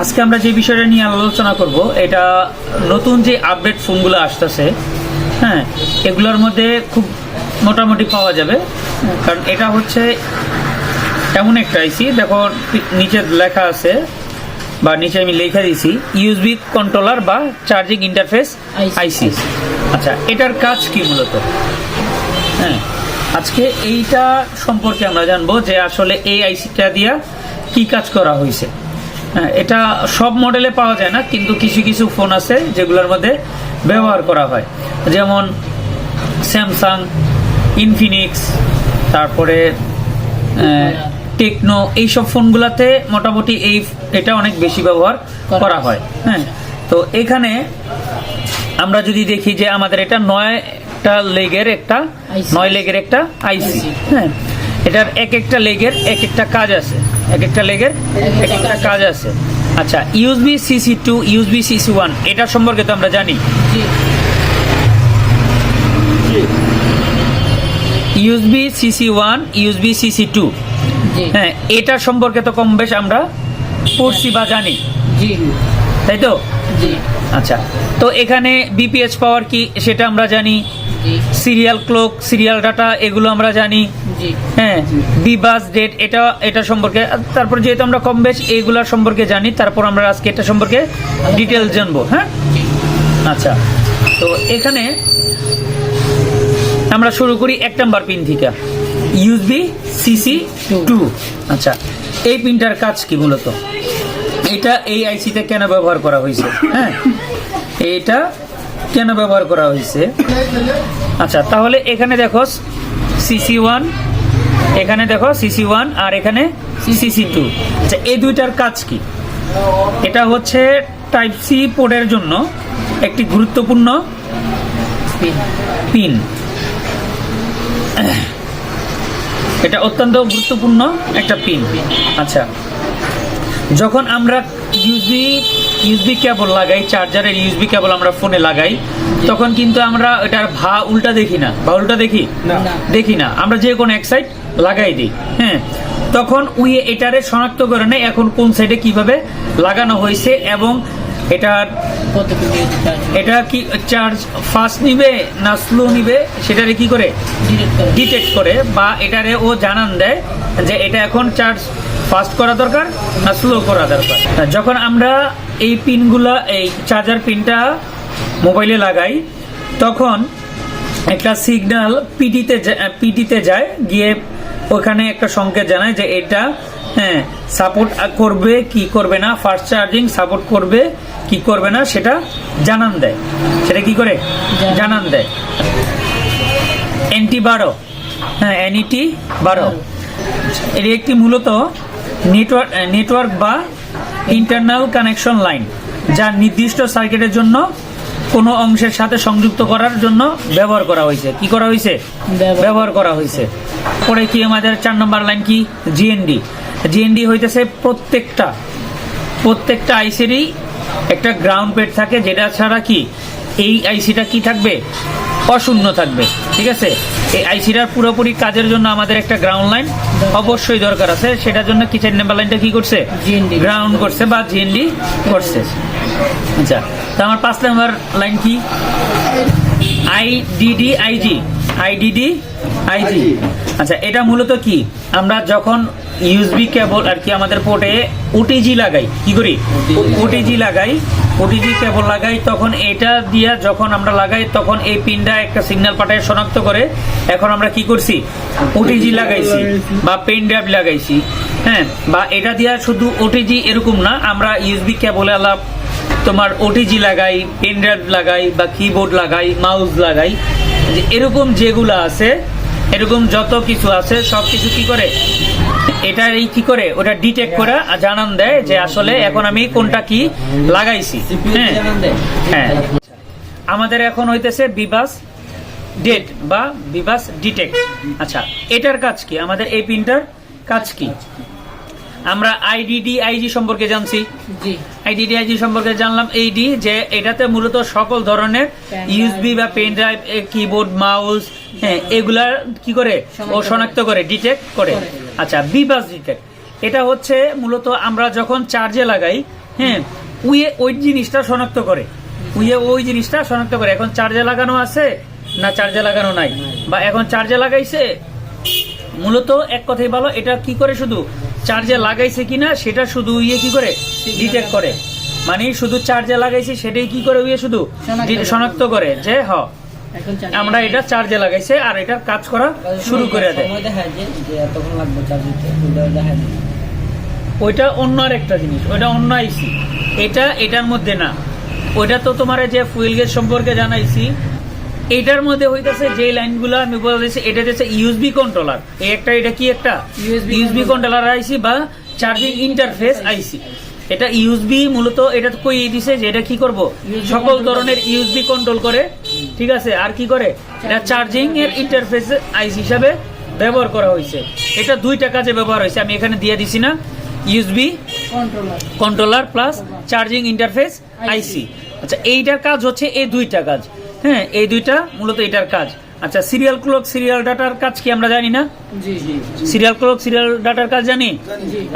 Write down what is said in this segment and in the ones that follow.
আজকে আমরা যে বিষয়টা নিয়ে আলোচনা করব এটা নতুন যে আপডেট ফোনগুলো আসতেছে, হ্যাঁ, এগুলোর মধ্যে খুব মোটামুটি পাওয়া যাবে। কারণ এটা হচ্ছে এমন একটা আইসি, দেখো নিচে লেখা আছে বা নিচে আমি লেখা দিয়েছি ইউএসবি কন্ট্রোলার বা চার্জিং ইন্টারফেস আইসি। আচ্ছা, এটার কাজ কি মূলত? হ্যাঁ, আজকে এইটা সম্পর্কে আমরা জানবো যে আসলে এই আইসিটা দিয়া কি কাজ করা হয়েছে। হ্যাঁ, এটা সব মডেলে পাওয়া যায় না, কিন্তু কিছু কিছু ফোন আছে যেগুলোর মধ্যে ব্যবহার করা হয়, যেমন স্যামসাং, ইনফিনিক্স, তারপরে টেকনো, এইসব ফোনগুলোতে মোটামুটি এটা অনেক বেশি ব্যবহার করা হয়। হ্যাঁ, তো এখানে আমরা যদি দেখি যে আমাদের এটা 9 লেগের একটা আইসি। হ্যাঁ, এটার এক একটা লেগের এক একটা কাজ আছে, এক একটা লেগের এক একটা কাজ আছে। আচ্ছা, ইউএসবি সিসি 2, ইউএসবি সিসি 1 এটা সম্পর্কে তো আমরা জানি। ইউএসবি সিসি 1, ইউএসবি সিসি 2, হ্যাঁ, এটা সম্পর্কে তো কম বেশ আমরা পড়ছি বা জানি, তাই তো? আচ্ছা, তো এখানে বিপিএস পাওয়ার কি সেটা আমরা জানি, সিরিয়াল ক্লক, সিরিয়াল ডাটা এগুলো আমরা জানি। হ্যাঁ, বিবাস ডেট এটা সম্পর্কে, তারপর যেহেতু আমরা কম বেশ এইগুলা সম্পর্কে জানি, তারপর আমরা আজকে এটা সম্পর্কে ডিটেলস জানবো। হ্যাঁ, আচ্ছা, তো এখানে আমরা শুরু করি 1 নাম্বার পিন থেকে, ইউএসবি সিসি 2। আচ্ছা, এই পিনটার কাজ কি মূলত? এটা এই আইসিতে কেন ব্যবহার করা হয়েছে? হ্যাঁ, এটা কেন ব্যবহার করা হয়েছে? আচ্ছা, তাহলে এখানে দেখো সিসি 1, এখানে দেখো সিসি 1 আর এখানে সিসি 2। আচ্ছা, এই দুইটার কাজ কি? এটা হচ্ছে টাইপ সি পোর্টের জন্য একটি গুরুত্বপূর্ণ পিন। এটা অত্যন্ত গুরুত্বপূর্ণ একটা পিন। আচ্ছা, যখন আমরা ইউএসবি কেবল লাগাই, চার্জারের ইউএসবি কেবল আমরা ফোনে লাগাই, তখন কিন্তু আমরা এটার উল্টা দেখি না, বা উল্টা দেখি না, আমরা যে কোনো এক সাইড লাগাই দিই। হ্যাঁ, তখন এটারে শনাক্ত করে নেয় এখন কোন সাইডে কিভাবে লাগানো হয়েছে, এবং এটা কি চার্জ ফাস্ট নিবে না স্লো নিবে সেটারে কি করে ডিটেক্ট করে, বা এটারে ও জানান দেয় যে এটা এখন চার্জ ফাস্ট করা দরকার না স্লো করা দরকার। যখন আমরা এই পিনগুলা, এই চার্জার পিনটা মোবাইলে লাগাই, তখন একটা সিগন্যাল পিটিতে যায়, গিয়ে ওখানে একটা সংকেত জানায় যে এটা সাপোর্ট করবে কি করবে না, ফাস্ট চার্জিং সাপোর্ট করবে কি করবে না সেটা জানান দেয়। সেটা কি করে জানান দেয়? NT 12, হ্যাঁ, NET 12 এর একটি মূলত নেটওয়ার্ক বা ইন্টারনাল কানেকশন লাইন, যা নির্দিষ্ট সার্কিটের জন্য কোনো অংশের সাথে সংযুক্ত করার জন্য ব্যবহার করা হয়েছে। কি করা হয়েছে? ব্যবহার করা হয়েছে। পরে কি আমাদের 4 নম্বর লাইন কি? জিএনডি হইতেছে প্রত্যেকটা আইসিরই একটা গ্রাউন্ড পেড থাকে, যেটা ছাড়া কি এই আইসিটা কি থাকবে? অশূন্য থাকবে। ঠিক আছে, এই আইসিটার পুরোপুরি কাজের জন্য আমাদের একটা গ্রাউন্ড লাইন অবশ্যই দরকার আছে। সেটার জন্য কি 4 নাম্বার লাইনটা কি করছে? গ্রাউন্ড করছে বা জিএনডি করছে। আচ্ছা, তো আমার 5 নাম্বার লাইন কি? IDD IG. আচ্ছা, এটা মূলত কি? আমরা যখন ইউএসবি কেবল আর কি আমাদের পোর্টে ওটিজি লাগাই, কি করি? ওটিজি কেবল লাগাই, তখন এটা দিয়া যখন আমরা লাগাই, তখন এই পিনটা একটা সিগন্যাল পাঠায় শনাক্ত করে। এখন আমরা কি করছি? ওটিজি লাগাইছি বা পেন ড্রাইভ লাগাইছি। হ্যাঁ, বা এটা দিয়া শুধু ওটিজি এরকম না, আমরা ইউএসবি কেবলে তোমার ওটিজি লাগাই, পেন ড্রাইভ লাগাই, বা কিবোর্ড লাগাই, মাউস লাগাই, এরকম যেগুলো আছে, এরকম যত কিছু আছে সবকিছু কি করে এটা কি করে ওটা ডিটেক্ট করে জানান দেয় যে আসলে এখন আমি কোনটা কি লাগাইছি। হ্যাঁ, আমাদের এখন হইতেছে বিবাস ডেট বা বিবাস ডিটেক্ট। আচ্ছা, এটার কাজ কি? আমাদের এই পিনটার কাজ কি? আমরা আইডিডি সম্পর্কে জানছি। আইডিডি সম্পর্কে জানলাম এইডি, যে এটাতে মূলত সকল ধরনের ইউএসবি বা পেন ড্রাইভ, কিবোর্ড, মাউস, হ্যাঁ, এগুলা কি করে ও শনাক্ত করে, ডিটেক্ট করে। আচ্ছা, বিবাস ডিটেক্ট, এটা হচ্ছে মূলত আমরা যখন চার্জে লাগাই হ্যাঁ ওই জিনিসটা শনাক্ত করে, ওই জিনিসটা শনাক্ত করে এখন চার্জে লাগানো আছে না চার্জে লাগানো নাই, বা এখন চার্জে লাগাইছে। মূলত এক কথাই ভালো, এটা কি করে শুধু চার্জে লাগাইছে কিনা সেটা শুধু কি করে ডিটেক্ট করে, মানে শুধু চার্জে লাগাইছে সেটাই কি করে শুধু শনাক্ত করে যে আমরা এটা চার্জে লাগাইছে আর এটা কাজ করা শুরু করে দেয়। ওইটা অন্য আর একটা জিনিস, ওইটা অন্য আইসি, এটার মধ্যে না। ওইটা তো তোমার যে ফুয়েল গেজ সম্পর্কে জানাইছি, এটার মধ্যে হইতেছে যে লাইনগুলো আমি বলতেছি, এটা হচ্ছে ইউএসবি কন্ট্রোলার। এটা কি একটা ইউএসবি কন্ট্রোলার আইসি বা চার্জিং ইন্টারফেস আইসি। এটা ইউএসবি মূলত এটা কই দিছে যে এটা কি করব, সকল ধরনের ইউএসবি কন্ট্রোল করে, ঠিক আছে। আর কি করে, এটা চার্জিং এর ইন্টারফেস আইসি হিসাবে ব্যবহার করা হয়েছে। এটা দুইটা কাজে ব্যবহার হয়েছে, আমি এখানে দিয়ে দিছি না, USB controller plus charging interface IC. আচ্ছা, এইটার কাজ হচ্ছে এই দুইটা কাজ, হ্যাঁ এই দুইটা মূলত এটার কাজ। আচ্ছা, সিরিয়াল ক্লক সিরিয়াল ডাটার কাজ কি আমরা জানি না? সিরিয়াল ক্লক সিরিয়াল ডাটার কাজ জানি।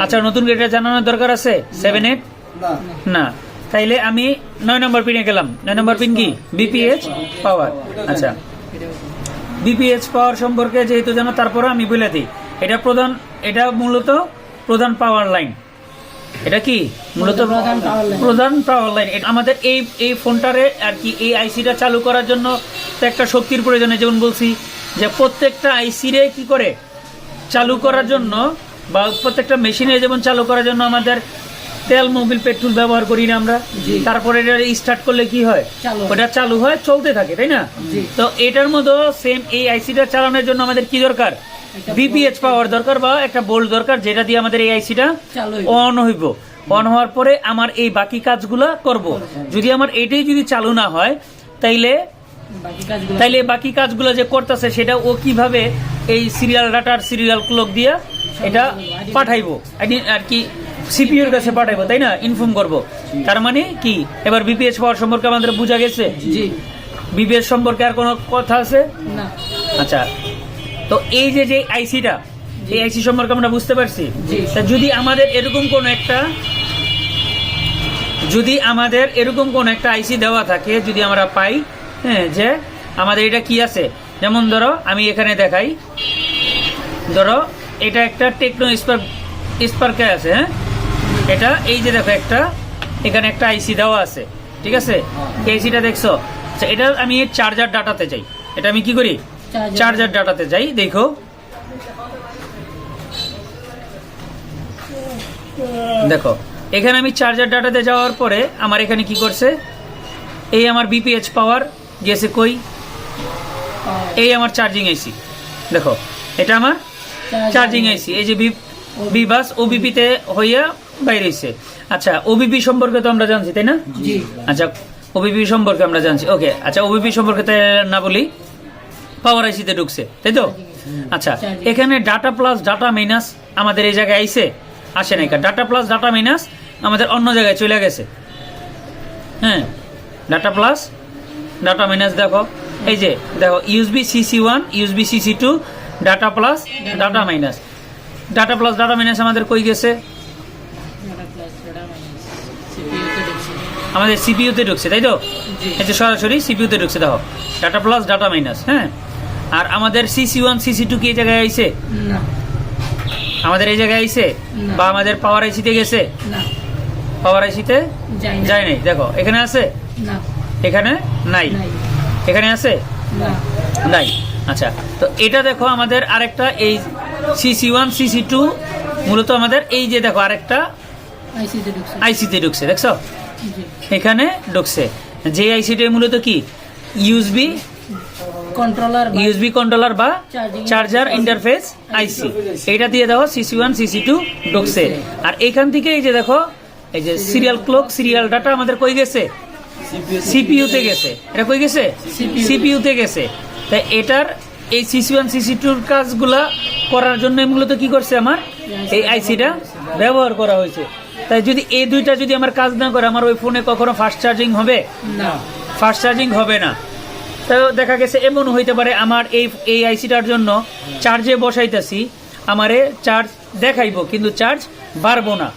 আচ্ছা, নতুন এটা জানানোর দরকার আছে 7-8 না, তাইলে আমি 9 নম্বর পিনে গেলাম। 9 নম্বর পিন কি? বিপিএইচ পাওয়ার। আচ্ছা, বিপিএইচ পাওয়ার সম্পর্কে যেহেতু জানো, তারপরে আমি বলে দিই, এটা মূলত প্রধান পাওয়ার লাইন। এটা কি মূলত প্রধান পাওয়ার লাইন। আমাদের এই ফোনটারে আর কি এই আইসিটা চালু করার জন্য তো একটা শক্তির প্রয়োজনে, যেমন বলছি যে প্রত্যেকটা আইসি রে কি করে চালু করার জন্য বা প্রত্যেকটা মেশিনে যেমন চালু করার জন্য আমাদের তেল, মোবিল, পেট্রোল ব্যবহার করি না আমরা, তারপরে এটা স্টার্ট করলে কি হয়, ওটা চালু হয়, চলতে থাকে, তাই না? তো এটার মধ্যে সেম এই আইসিটা চালানোর জন্য আমাদের কি দরকার? বিপিএইচ পাওয়ার দরকার বা একটা বোল্ট দরকার, যেটা দিয়ে আমাদের এই আইসিটা অন হইব। অন হওয়ার পরে আমার এই বাকি কাজগুলা করব। যদি আমার এটাই যদি চালু না হয়, তাইলে বাকি কাজগুলো যে করতেছে সেটা ও কিভাবে এই সিরিয়াল ডাটার সিরিয়াল ক্লক দিয়ে এটা পাঠাইবো আর কি, সিপিইউর কাছে পাঠাইবো, তাই না? ইনফর্ম করব। তার মানে কি, এবার বিপিএইচ পাওয়ার সম্পর্কে আমাদের বোঝা গেছে। বিপিএইচ সম্পর্কে আর কোনো কথা আছে না? আচ্ছা, তো এই যে আইসিটা, এই আইসি সম্পর্কে আমরা বুঝতে পারছি। যদি আমাদের এরকম কোন একটা আইসি দেওয়া থাকে, যদি আমরা পাই, হ্যাঁ, যে আমাদের এটা কি আছে, যেমন ধরো আমি এখানে দেখাই, ধরো এটা একটা টেকনো স্পার্কে আছে, হ্যাঁ, এটা এই যে দেখো এখানে একটা আইসি দেওয়া আছে, ঠিক আছে। আইসিটা দেখছো, এটা আমি চার্জার ডাটাতে যাই, এটা আমি কি করি, চার্জার ডাটাতে যাই। দেখো এখানে আমি চার্জার ডাটাতে যাওয়ার পরে আমার এখানে কি করছে, এই আমার বিপিএইচ পাওয়ার গেছে কই, এই আমার চার্জিং আইসি। দেখো এটা আমার চার্জিং আইসি, এই যে বিবাস ওবিপি তে হইয়া বাইরে হইছে। আচ্ছা, ওবিপি সম্পর্কে তো আমরা জানছি, তাই না? আচ্ছা, ওবিপি সম্পর্কে আমরা জানছি, ওকে। আচ্ছা, ওবিপি সম্পর্কে না বলি, পাওয়ার আইসিতে ঢুকছে, তাই তো? আচ্ছা, এখানে ডাটা প্লাস ডাটা মাইনাস আমাদের এই জায়গায় আইসে, আসে না? ডাটা প্লাস ডাটা মাইনাস আমাদের অন্য জায়গায় চলে গেছে, হ্যাঁ। ডাটা প্লাস ডাটা মাইনাস দেখো, এই যে দেখো USB CC1 USB CC2 data plus data minus. Data plus data minus আমাদের কই গেছে, আমাদের সিপিইউতে ঢুকছে, তাই তো? এই যে সরাসরি সিপিইউতে ঢুকছে, দেখো ডাটা প্লাস ডাটা মাইনাস, হ্যাঁ। আর আমাদের CC1 CC2 কি এই জায়গায় আইছে? আমাদের এই জায়গায় আইছে বা আমাদের পাওয়ার আইসিতে গেছে? পাওয়ার আইসিতে যায় নাই। দেখো এখানে আছে, এখানে নাই, এখানে আছে, নাই। আচ্ছা, তো এটা দেখো আমাদের আরেকটা এই CC1 CC2 মূলত আমাদের এই যে দেখো আরেকটা আইসিতে ঢুকছে, দেখছো এখানে ঢুকছে। যে আইসিটা মূলত কি ইউএসবি কন্ট্রোলার বা চার্জার ইন্টারফেস আইসি, এটা দিয়ে দেখো CC1 CC2 ঢুকছে। আর এখান থেকে এই যে দেখো এই যে সিরিয়াল ক্লক সিরিয়াল ডাটা আমাদের কই গেছে, সিপিইউ তে গেছে। এটা কই গেছে, সিপিইউ তে গেছে। তাই এটার এই CC1 CC2 কাজগুলা করার জন্য মূলত কি করছে, আমার এই আইসিটা ব্যবহার করা হয়েছে। তাই যদি এই দুইটা যদি আমার কাজ না করে, আমার ওই ফোনে কখনো ফাস্ট চার্জিং হবে না, ফাস্ট চার্জিং হবে না। তো দেখা গেছে এমন হইতে পারে, আমার এই আইসিটার জন্য চার্জে বসাইতেছি, আমারে চার্জ দেখাইবো কিন্তু চার্জ বাড়বো না,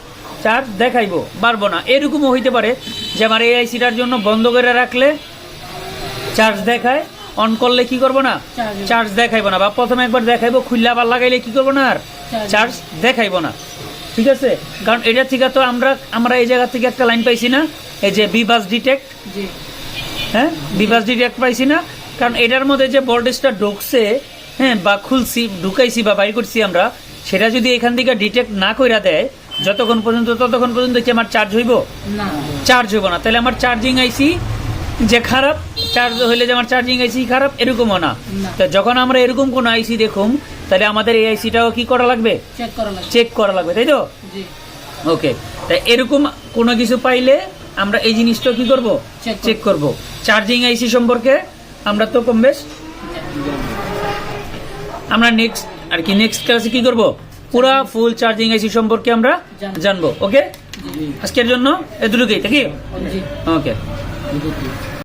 চার্জ দেখাইবো পারবো না। এরকমও হইতে পারে যে আমার এই আইসিটার জন্য বন্ধ করে রাখলে চার্জ দেখায়, অন করলে কি করবো না, চার্জ দেখাইবো না, বা প্রথমে একবার দেখাইবো, খুললে আবার লাগাইলে কি করবো না, আর চার্জ দেখাইবো না। ঠিক আছে, কারণ এটা থেকে তো আমরা এই জায়গা থেকে একটা লাইন পাইছি না, এই যে বিবাস ডিটেক্ট, হ্যাঁ বিবাস ডিটেক্ট পাইছি না, কারণ এটার মধ্যে যে ভোল্টেজটা ঢুকছে, হ্যাঁ বা খুলছি ঢুকাইছি বা বাইর করছি আমরা, সেটা যদি এখান থেকে ডিটেক্ট না কইরা দেয় যতক্ষণ পর্যন্ত ততক্ষণ পর্যন্ত কি আমার চার্জ হইব না, চার্জ হইব না। তাহলে আমার চার্জিং আইসি যে খারাপ, চার্জ হইলে যে আমার চার্জিং আইসি খারাপ এরকমও না। তো যখন আমরা এরকম কোন আইসি দেখুম, তাহলে আমাদের এই আইসিটাও কি করা লাগবে, চেক করা লাগবে, তাই তো? ওকে, তাই এরকম কোনো কিছু পাইলে আমরা এই জিনিসটা কি করব, চেক করব। চার্জিং আইসি সম্পর্কে আমরা তো কম বেশ আমরা নেক্সট ক্লাসে কি করব, পুরা ফুল চার্জিং আইসি সম্পর্কে আমরা জানবো। ওকে, আজকের জন্য এতটুকুই, ঠিক আছে? ওকে।